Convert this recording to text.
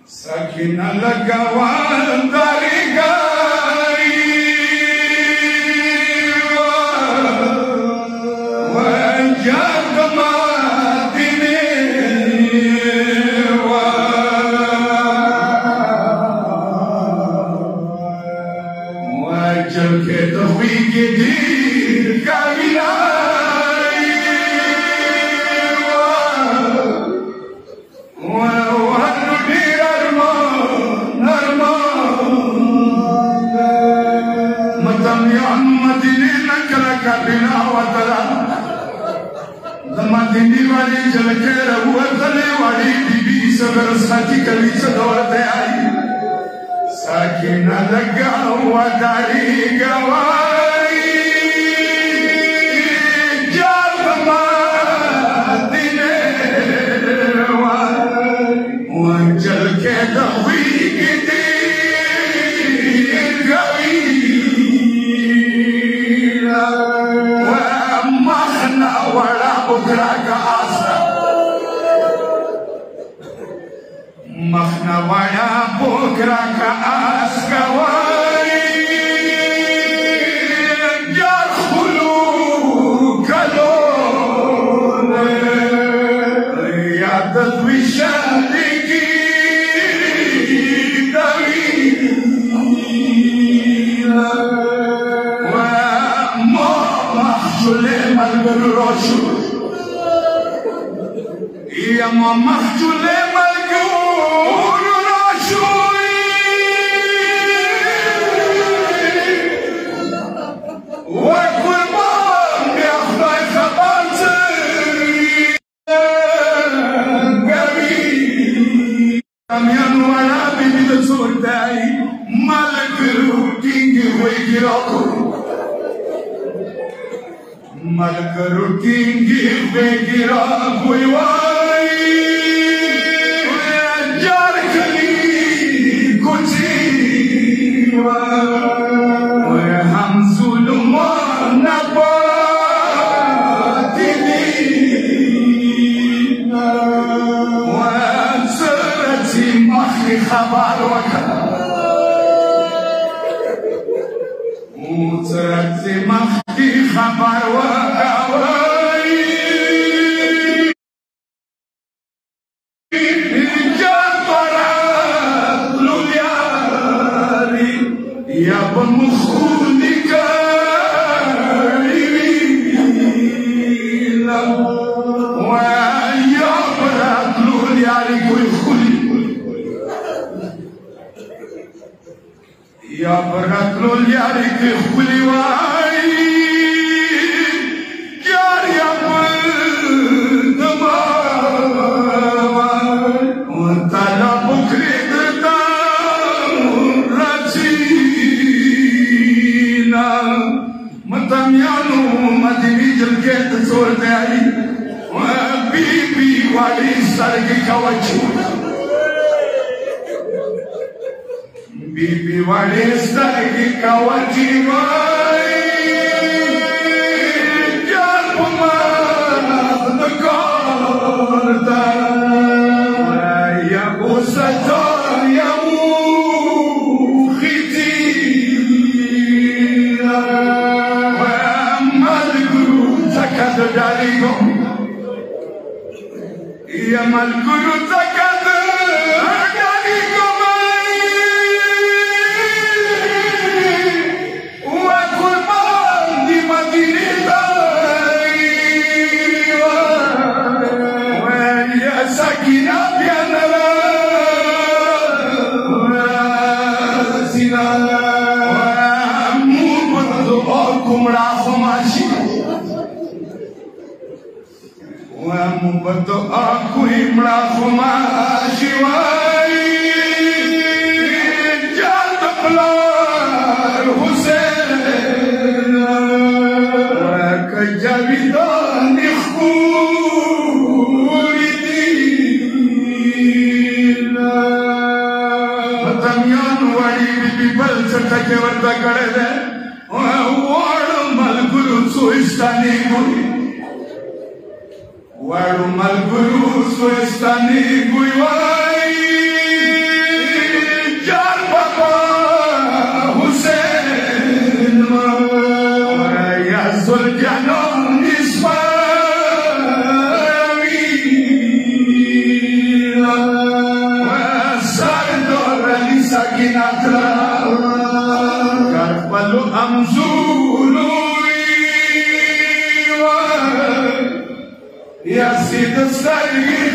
Sakina lagawan tarigai wajah matine wajah kita wigidi kamina Madini wali jalke rawatne wali bibi sagar sati kali sadawat ai sakina laga wadari gawai jalma dine wa jalke dawi gidi gawi wa mahna wala bukra ka asa mahna wala bukra ka aska wai yadkhulu kalon ya tadwishaliki dawila wa mahjule malguroshu يا محجول ملكون رشوي وكل ما يخفى خبرتي قوي كميان ولا بيد صورتي ملك روتيني ويجراكو ملك روتيني ويجراكو خبر وكذا وصرت مخدي خبر وكوي جبرت لولياري يا بمخولك ويا برت لولياري يا براتلو يارك خلواي يار يا بنما وانتلا بكري دتا رجينا متميانو مدني جلكه تصور تاعي وبيبي والي سرقي كوچو Bibi wali stagi kawaji wai Jalpumat nekorta Ya usajar ya mukhidina Wa amal guru takad darigo Ya amal guru takad darigo Berdoaku imlah masyawai jatuh pelar Hussein kejawitan ikhulidina Batamian wali bibal serta kewarta kadede wal malguru suistani guri wal Yaru malguru soestani guiwai Jar Papa Hussein Ya Zuljanon Ismail Sardor Ali Sakinatra Karpalu Amzulu Ya Sid Sari